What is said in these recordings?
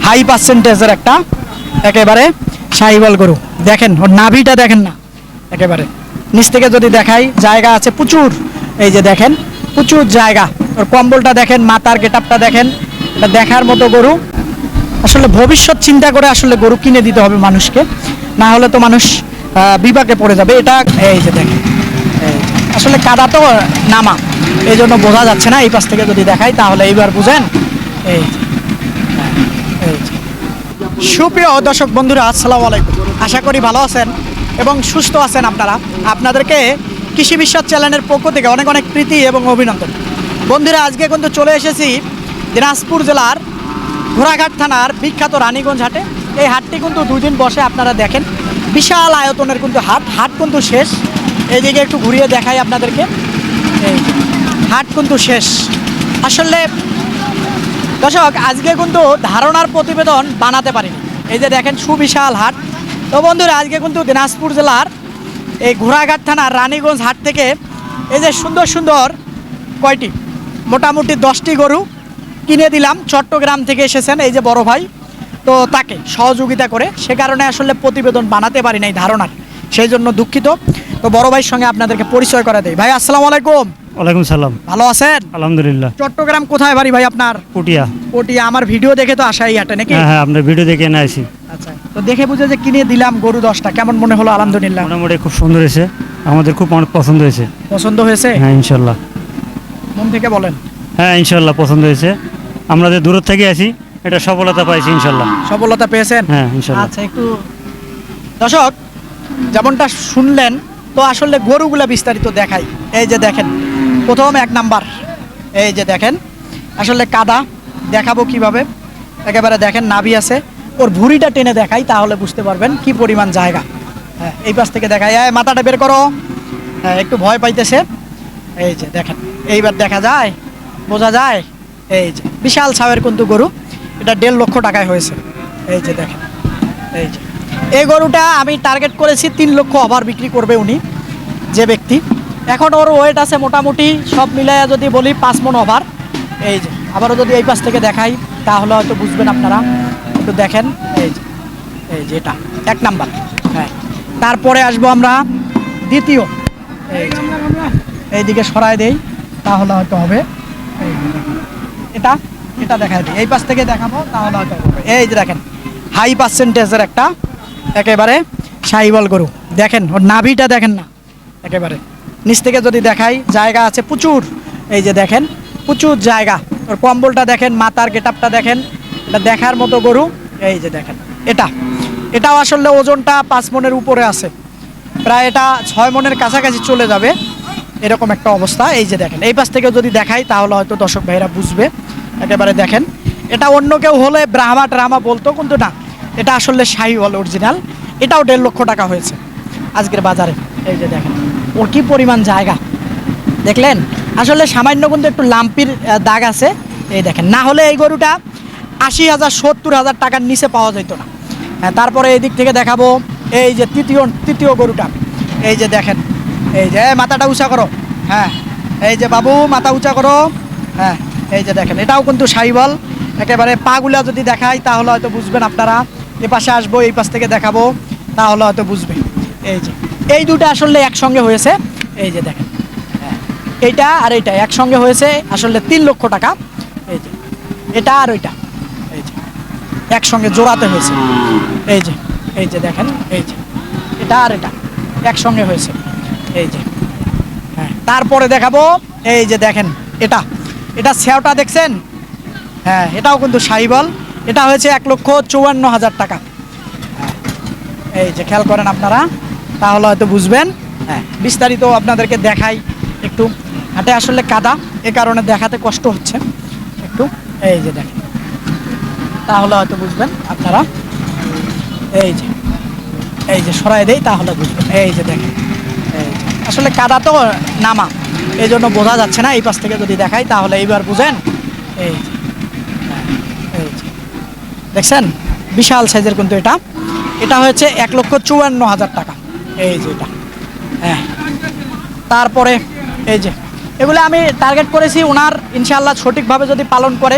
High পার্সেন্টেজের একটা একেবারে শাহিওয়াল গরু। দেখেন ওর নাভিটা দেখেন না, একেবারে নিচ থেকে যদি দেখাই জায়গা আছে প্রচুর। এই যে দেখেন প্রচুর জায়গা, ওর কম্বলটা দেখেন, মাথার গেটআপটা দেখেন, এটা দেখার মতো গরু। আসলে ভবিষ্যৎ চিন্তা করে আসলে গরু কিনে দিতে হবে মানুষকে, না হলে তো মানুষ বিপাকে পড়ে যাবে। এটা এই যে দেখেন, এই যে। আসলে কাদা তো নামা, এই জন্য বোঝা যাচ্ছে না। এই পাশ থেকে যদি দেখাই তাহলে এইবার বুঝেন। এই যে, এই যে। সুপ্রিয় দর্শক বন্ধুরা, আসসালামু আলাইকুম। আশা করি ভালো আছেন এবং সুস্থ আছেন আপনারা। আপনাদেরকে কৃষি বিশ্বাস চ্যানেলের পক্ষ থেকে অনেক অনেক প্রীতি এবং অভিনন্দন। বন্ধুরা, আজকে কিন্তু চলে এসেছি দিনাজপুর জেলার ঘোড়াঘাট থানার বিখ্যাত রানীগঞ্জ হাটে। এই হাটটি কিন্তু 2 দিন বসে, আপনারা দেখেন বিশাল আয়তনের কিন্তু হাট কিন্তু শেষ। এইদিকে একটু ঘুরিয়ে দেখাই আপনাদেরকে। এই হাট কিন্তু শেষ। আসলে দর্শক, আজকে কিন্তু ধারণার প্রতিবেদন বানাতে পারিনি। এই যে দেখেন সুবিশাল হাট। তো বন্ধুরা, আজকে কিন্তু দিনাজপুর জেলার এই ঘোড়াঘাট থানার রানীগঞ্জ হাট থেকে এই যে সুন্দর সুন্দর কয়টি মোটামুটি 10টি গরু কিনে দিলাম। চট্টগ্রাম থেকে এসেছেন এই যে বড় ভাই, তো তাকে সহযোগিতা করে, সে কারণে আসলে প্রতিবেদন বানাতে পারি নাই ধারণার, সেই জন্য দুঃখিত। তো বড় ভাইয়ের সঙ্গে আপনাদেরকে পরিচয় করে দেই। ভাই আসসালামু আলাইকুম। ওয়ালাইকুম সালাম। ভালো আছেন? আলহামদুলিল্লাহ। চট্টগ্রাম কোথায় বাড়ি ভাই আপনার? পুটিয়া। পটিয়া। আমার ভিডিও দেখে তো আসাই হাটে নাকি? হ্যাঁ, আপনার ভিডিও দেখে এনে আসি। আচ্ছা, তো দেখে বুঝে যে কিনে দিলাম গরু 10টা, কেমন মনে হলো? আলহামদুলিল্লাহ, মোটামুটি খুব সুন্দর হয়েছে, আমাদের খুব অনেক পছন্দ হয়েছে। পছন্দ হয়েছে? হ্যাঁ ইনশাল্লাহ। মন থেকে বলেন। হ্যাঁ ইনশাল্লাহ পছন্দ হয়েছে। আমরা যে দূর থেকে আসি, এটা সফলতা পাইছি ইনশাল্লাহ। সফলতা পেয়েছেন? হ্যাঁ ইনশাল্লাহ। আচ্ছা, একটু দর্শক যেমনটা শুনলেন, তো আসলে গরুগুলা বিস্তারিত দেখাই। এই যে দেখেন প্রথম 1 নাম্বার, এই যে দেখেন আসলে কাদা দেখাবো কিভাবে, একেবারে দেখেন নাভি আছে। ওর ভুঁড়িটা টেনে দেখাই তাহলে বুঝতে পারবেন কি পরিমাণ জায়গা। হ্যাঁ, এই পাশ থেকে দেখাই। মাথাটা বের করো। হ্যাঁ, একটু ভয় পাইতেছে। এই যে দেখেন, এইবার দেখা যায়, বোঝা যায়। এই যে বিশাল ছাওয়ের কিন্তু গরু, এটা 1.5 লক্ষ টাকায় হয়েছে। এই যে দেখেন, এই যে এই গরুটা আমি টার্গেট করেছি 3 লক্ষ ওভার বিক্রি করবে উনি, যে ব্যক্তি। এখন ওর ওয়েট আছে মোটামুটি সব মিলাইয়া যদি বলি 5 মণ ওভার। এই যে আবারও যদি এই পাশ থেকে দেখাই তাহলে হয়তো বুঝবেন আপনারা। একটু দেখেন, এই যে, এই যে এটা 1 নাম্বার। হ্যাঁ, তারপরে আসবো আমরা দ্বিতীয়। এই যে এইদিকে সরাই দেই তাহলে হয়তো হবে। এই যে দেখেন, এটা এটা দেখাই দিই, এই পাশ থেকে দেখাবো তাহলে হয়তো হবে। এই যে দেখেন হাই পার্সেন্টেজের একটা একেবারে শাহিওয়াল গরু। দেখেন ওর নাভিটা দেখেন না, একেবারে নিচ থেকে যদি দেখাই জায়গা আছে প্রচুর। এই যে দেখেন প্রচুর জায়গা, ওর কম্বলটা দেখেন, মাথার গেটআপটা দেখেন, এটা দেখার মতো গরু। এই যে দেখেন এটাও আসলে ওজনটা 5 মণের উপরে আছে, প্রায় এটা 6 মণের কাছাকাছি চলে যাবে, এরকম একটা অবস্থা। এই যে দেখেন এই পাশ থেকে যদি দেখাই তাহলে হয়তো দর্শক ভাইরা বুঝবে। একেবারে দেখেন, এটা অন্য কেউ হলে ব্রাহ্মা ট্রাহ্মা বলতো, কিন্তু না, এটা আসলে শাহিওয়াল অরিজিনাল। এটাও 1.5 লক্ষ টাকা হয়েছে আজকের বাজারে। এই যে দেখেন ওর কি পরিমাণ জায়গা দেখলেন। আসলে সামান্য কিন্তু একটু লাম্পির দাগ আছে। এই দেখেন, না হলে এই গরুটা 80,000 70,000 টাকার নিচে পাওয়া যেত না। হ্যাঁ, তারপরে এই দিক থেকে দেখাবো এই যে তৃতীয় গরুটা। এই যে দেখেন, এই যে মাথাটা উঁচা করো। হ্যাঁ, এই যে বাবু মাথা উঁচা করো। হ্যাঁ, এই যে দেখেন এটাও কিন্তু শাহিওয়াল। একেবারে পাগুলা যদি দেখাই তাহলে হয়তো বুঝবেন আপনারা। এ পাশে আসবো, এই পাশ থেকে দেখাবো তাহলে হয়তো বুঝবে। এই যে এই দুটো আসলে একসঙ্গে হয়েছে। এই যে দেখেন, হ্যাঁ, এইটা আর এইটা একসঙ্গে হয়েছে আসলে 3 লক্ষ টাকা। এই যে এটা আর ওইটা, এই যে একসঙ্গে জোড়াতে হয়েছে। এই যে দেখেন, এই যে এটা আর এটা একসঙ্গে হয়েছে। এই যে হ্যাঁ, তারপরে দেখাবো এই যে দেখেন এটা ছেওটা দেখছেন। হ্যাঁ, এটাও কিন্তু শাহিওয়াল। এটা হয়েছে 1,54,000 টাকা। হ্যাঁ, এই যে খেয়াল করেন আপনারা তাহলে হয়তো বুঝবেন। হ্যাঁ, বিস্তারিত আপনাদেরকে দেখাই একটু। হাটে আসলে কাদা, এ কারণে দেখাতে কষ্ট হচ্ছে একটু। এই যে দেখেন তাহলে হয়তো বুঝবেন আপনারা। এই যে সরাই দেই তাহলে বুঝবেন। এই যে দেখেন, এই যে আসলে কাদা তো নামা, এই জন্য বোঝা যাচ্ছে না। এই পাশ থেকে যদি দেখাই তাহলে এইবার বুঝেন। এই যে, এই যে দেখছেন বিশাল সাইজের কিন্তু এটা হয়েছে 1,54,000 টাকা। এই যে এটা, হ্যাঁ, তারপরে এই যে এগুলো আমি টার্গেট করেছি ওনার, ইনশাআল্লাহ সঠিকভাবে যদি পালন করে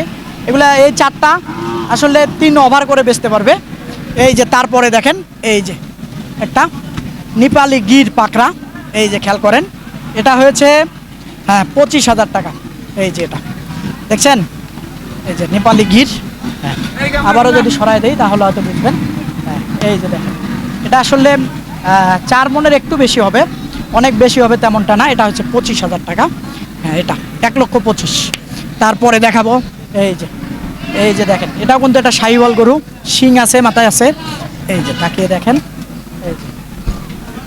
এগুলা এই 4টা আসলে 3 ওভার করে বেচতে পারবে। এই যে তারপরে দেখেন এই যে একটা নেপালি গির পাকড়া, এই যে খেয়াল করেন, এটা হয়েছে হ্যাঁ 25,000 টাকা। এই যে এটা দেখছেন, এই যে নেপালি গির। হ্যাঁ, আবারও যদি সরাই দেই তাহলে হয়তো বুঝবেন। হ্যাঁ, এই যে দেখেন, এটা আসলে 4 মনের একটু বেশি হবে, অনেক বেশি হবে তেমনটা না। এটা হচ্ছে 25,000 টাকা। হ্যাঁ, এটা 1,25,000। তারপরে দেখাবো এই যে দেখেন, এটাও কিন্তু একটা শাহিওয়াল গরু, শিং আছে, মাথায় আছে। এই যে তাকিয়ে দেখেন,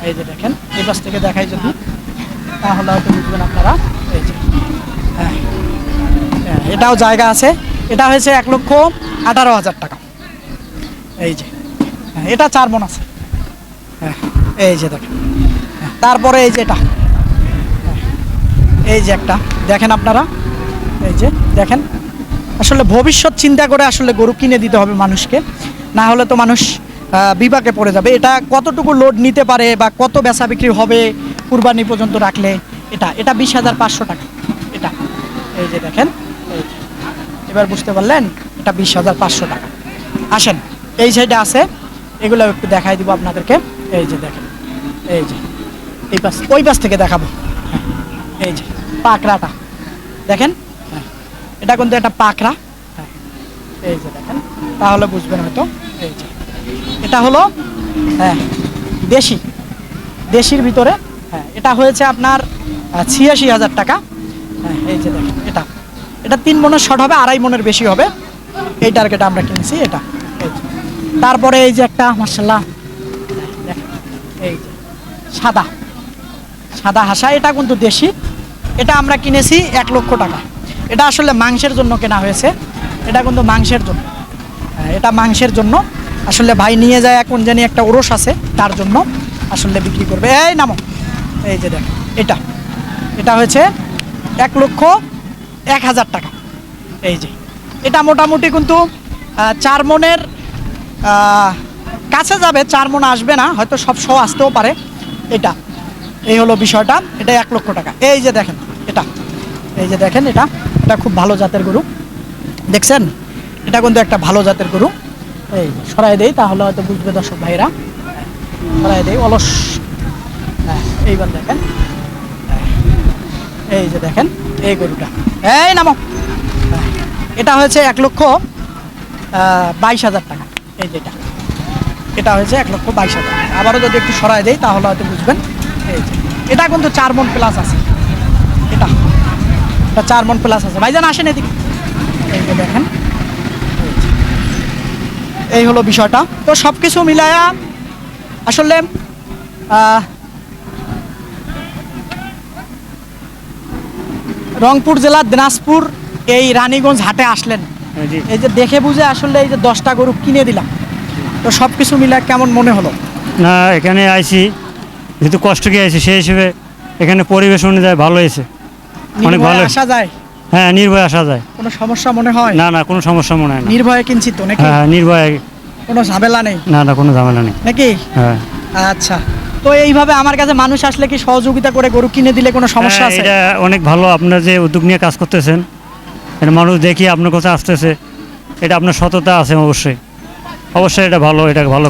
এই যে দেখেন, এই পাশ থেকে দেখাই যদি তাহলে হয়তো বুঝবেন আপনারা। এই যে হ্যাঁ, এটাও জায়গা আছে। এটা হয়েছে 1,18,000 টাকা। এই যে হ্যাঁ, এটা 4 মণ আছে। হ্যাঁ, এই যে দেখেন। হ্যাঁ, তারপরে এই যে এটা, এই যে একটা দেখেন আপনারা, এই যে দেখেন, আসলে ভবিষ্যৎ চিন্তা করে আসলে গরু কিনে দিতে হবে মানুষকে, না হলে তো মানুষ বিপাকে পড়ে যাবে। এটা কতটুকু লোড নিতে পারে বা কত বেচা বিক্রি হবে কুরবানি পর্যন্ত রাখলে, এটা 20,500 টাকা। এটা এই যে দেখেন, এই যে এবার বুঝতে পারলেন, এটা 20,500 টাকা। আসেন এই সাইডে আছে, এগুলো একটু দেখাই দিব আপনাদেরকে। এই যে দেখেন, এই যে এই পাশ, ওই পাশ থেকে দেখাবো। হ্যাঁ, এই যে পাকড়াটা দেখেন। হ্যাঁ, এটা কিন্তু একটা পাকড়া। হ্যাঁ, এই যে দেখেন, তাহলে বুঝবেন হয়তো। এই যে এটা হলো হ্যাঁ দেশির ভিতরে। হ্যাঁ, এটা হয়েছে আপনার 86,000 টাকা। হ্যাঁ, এই যে দেখেন, এটা 3 মনের শর্ট হবে, 2.5 মনের বেশি হবে। এই টার্গেটে আমরা কিনছি এটা। এই যে তারপরে এই যে একটা মাশাআল্লাহ দেখেন, এই যে সাদা হাসা, এটা কিন্তু দেশি। এটা আমরা কিনেছি 1 লক্ষ টাকা। এটা আসলে মাংসের জন্য কেনা হয়েছে, এটা কিন্তু মাংসের জন্য। হ্যাঁ, এটা মাংসের জন্য আসলে ভাই নিয়ে যায়, এখন জানি একটা ওরস আছে, তার জন্য আসলে বিক্রি করবে। এই নামো, এই যে দেখেন, এটা হয়েছে 1,01,000 টাকা। এই যে এটা মোটামুটি কিন্তু 4 মনের কাছে যাবে, 4 মণ আসবে না, হয়তো সব সহ আসতেও পারে। এই হলো বিষয়টা। এটা 1 লক্ষ টাকা। এই যে দেখেন, এই যে দেখেন, এটা খুব ভালো জাতের গরু, দেখছেন, এটা কিন্তু একটা ভালো জাতের গরু। এই যে সরাই দেই তাহলে হয়তো বুঝবে দর্শক ভাইরা। সরাই দেই অলস। হ্যাঁ, এইবার দেখেন, এই যে দেখেন এই গরুটা, এই নামো। হ্যাঁ, এটা হয়েছে 1,22,000 টাকা। এই যেটা, এটা হয়েছে 1,22,000 টাকা। আবারও যদি একটু সরাই দেই তাহলে হয়তো বুঝবেন। এই যে এটা কিন্তু 4 মণ প্লাস আছে। এটা 4 মণ প্লাস আছে। ভাইজান আসেন এদিকে। এই যে দেখেন, এই হলো বিষয়টা। তো সব কিছু মিলায়া আসলে রংপুর জেলার দিনাজপুর এই রানীগঞ্জ হাটে আসলেন, এই যে দেখে বুঝে আসলে এই যে 10টা গরু কিনে দিলাম, তো সব কিছু মিলে কেমন মনে হলো? না, এখানে আইছি যেহেতু কষ্ট করে আইছি, সেই হিসেবে এখানে পরিবেশ অনুযায়ী ভালো হয়েছে, অনেক ভালো। আসা যায়? হ্যাঁ, নির্ভয়ে আসা যায়। কোনো সমস্যা মনে হয় না, কোনো সমস্যা মনে হয় না। নির্ভয়ে কিনছি তো নাকি? হ্যাঁ, নির্ভয়ে, কোনো ঝামেলা নেই? না, কোনো ঝামেলা নেই নাকি? হ্যাঁ। আচ্ছা, তো এইভাবে আমার কাছে মানুষ আসলে কি সহযোগিতা করে গরু কিনে দিলে কোনো সমস্যা আছে? এটা অনেক ভালো, আপনার যে উদ্যোগ নিয়ে কাজ করতেছেন, এটা মানুষ দেখি আপনার কাছে আসতেছে, এটা আপনার সততা আছে। অবশ্যই এটা ভালো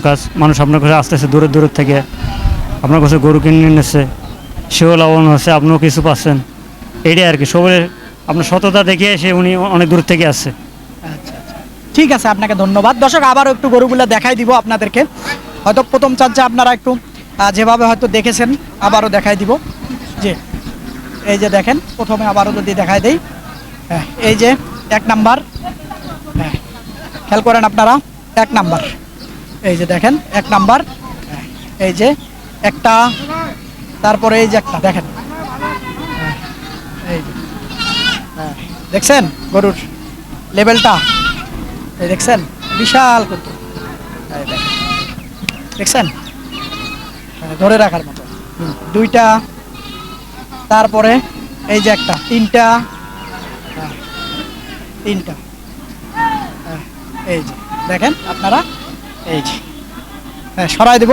কাজ। মানুষ আপনার কাছে আসতেছে দূরের থেকে, আপনার কাছে গরু কিনে নিচ্ছে, সেও লাভবান হচ্ছে, আপনিও কিছু পাচ্ছেন। এটাই আর কি, সবাই আপনার সততা দেখে এসে উনি অনেক দূর থেকে আসছে। আচ্ছা, ঠিক আছে, আপনাকে ধন্যবাদ। দর্শক, আবারও একটু গরুগুলো দেখাই দিব আপনাদেরকে। হয়তো প্রথম চার্জে আপনারা একটু যেভাবে হয়তো দেখেছেন আবারও দেখাই দিব। যে এই যে দেখেন, প্রথমে আবারও যদি দেখাই দেই। হ্যাঁ, এই যে 1 নাম্বার। হ্যাঁ, খেয়াল করেন আপনারা, 1 নাম্বার। এই যে দেখেন 1 নাম্বার। হ্যাঁ, এই যে একটা, তারপরে এই যে একটা দেখেন। হ্যাঁ, এই যে হ্যাঁ, দেখছেন গরুর লেভেলটা? এই দেখছেন, বিশাল কিন্তু। এই দেখছেন, ধরে রাখার মতো। 2টা, তারপরে এই যে একটা, 3টা, 3টা। এই যে দেখেন আপনারা, এই যে সরাই দেব।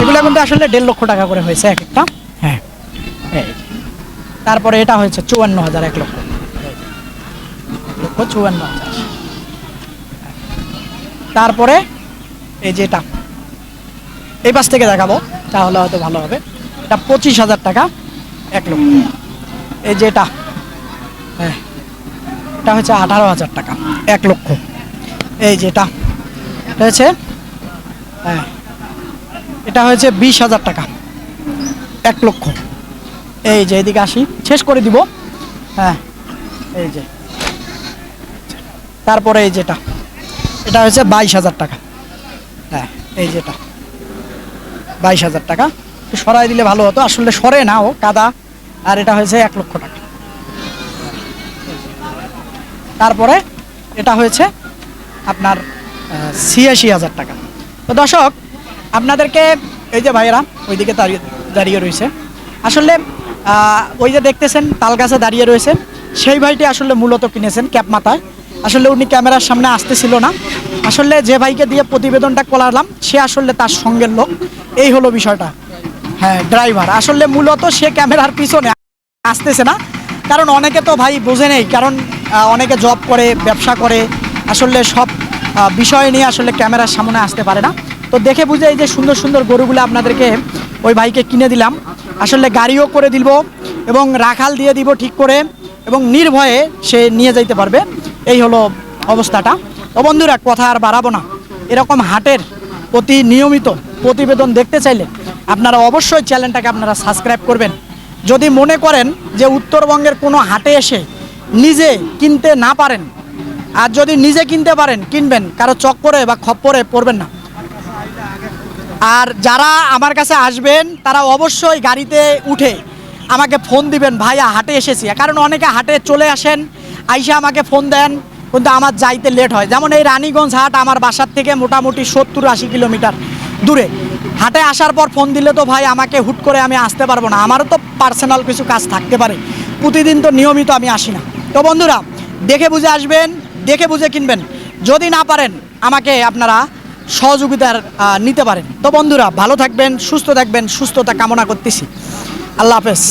এগুলো কিন্তু আসলে 1.5 লক্ষ টাকা করে হয়েছে এক একটা। হ্যাঁ, এই যে তারপরে এটা হয়েছে 54,000, 1 লক্ষ 54,000। তারপরে এই যে এটা এই পাশ থেকে দেখাবো তাহলে হয়তো ভালো হবে। এটা 25,000 টাকা 1 লক্ষ। এই যে এটা হ্যাঁ এটা হচ্ছে 18,000 টাকা 1 লক্ষ। এই যে এটা হয়েছে হ্যাঁ এটা হয়েছে 20,000 টাকা 1 লক্ষ। এই যে এদিকে আসি শেষ করে দিব। হ্যাঁ এই যে তারপরে এই যেটা এটা হচ্ছে 22,000 টাকা। হ্যাঁ এই যেটা 22,000 টাকা। একটু সরাই দিলে ভালো হতো, আসলে সরে না ও কাদা। আর এটা হয়েছে 1 লক্ষ টাকা। তারপরে এটা হয়েছে আপনার 86,000 টাকা। তো দর্শক আপনাদেরকে এই যে ভাইয়েরা ওইদিকে দাঁড়িয়ে দাঁড়িয়ে রয়েছে, আসলে ওই যে দেখতেছেন তাল গাছে দাঁড়িয়ে রয়েছে সেই ভাইটি আসলে মূলত কিনেছেন ক্যাপ মাথায়। আসলে উনি ক্যামেরার সামনে আসতেছিল না, আসলে যে ভাইকে দিয়ে প্রতিবেদনটা করালাম সে আসলে তার সঙ্গের লোক, এই হলো বিষয়টা। হ্যাঁ ড্রাইভার আসলে মূলত সে ক্যামেরার পিছনে আসতেছে না, কারণ অনেকে তো ভাই বোঝে নেই, কারণ অনেকে জব করে ব্যবসা করে আসলে সব বিষয় নিয়ে আসলে ক্যামেরার সামনে আসতে পারে না। তো দেখে বুঝে এই যে সুন্দর সুন্দর গরুগুলো আপনাদেরকে ওই ভাইকে কিনে দিলাম, আসলে গাড়িও করে দিব এবং রাখাল দিয়ে দিব ঠিক করে, এবং নির্ভয়ে সে নিয়ে যাইতে পারবে, এই হলো অবস্থাটা। তো বন্ধুরা কথা আর বাড়াবো না, এরকম হাটের প্রতি নিয়মিত প্রতিবেদন দেখতে চাইলে আপনারা অবশ্যই চ্যানেলটাকে আপনারা সাবস্ক্রাইব করবেন। যদি মনে করেন যে উত্তরবঙ্গের কোনো হাটে এসে নিজে কিনতে না পারেন, আর যদি নিজে কিনতে পারেন কিনবেন, কারো চক্করে বা খপ্পরে পড়বেন না। আর যারা আমার কাছে আসবেন তারা অবশ্যই গাড়িতে উঠে আমাকে ফোন দিবেন, ভাইয়া হাটে এসেছি, কারণ অনেকে হাটে চলে আসেন আইসা আমাকে ফোন দেন কিন্তু আমার যাইতে লেট হয়। যেমন এই রানীগঞ্জ হাট আমার বাসার থেকে মোটামুটি 70-80 কিলোমিটার দূরে। হাটে আসার পর ফোন দিলে তো ভাই আমাকে হুট করে আমি আসতে পারবো না, আমারও তো পার্সোনাল কিছু কাজ থাকতে পারে, প্রতিদিন তো নিয়মিত আমি আসি না। তো বন্ধুরা দেখে বুঝে আসবেন, দেখে বুঝে কিনবেন, যদি না পারেন আমাকে আপনারা সহযোগিতার নিতে পারেন। তো বন্ধুরা ভালো থাকবেন, সুস্থ থাকবেন, সুস্থতা কামনা করতেছি। আল্লাহ হাফেজ।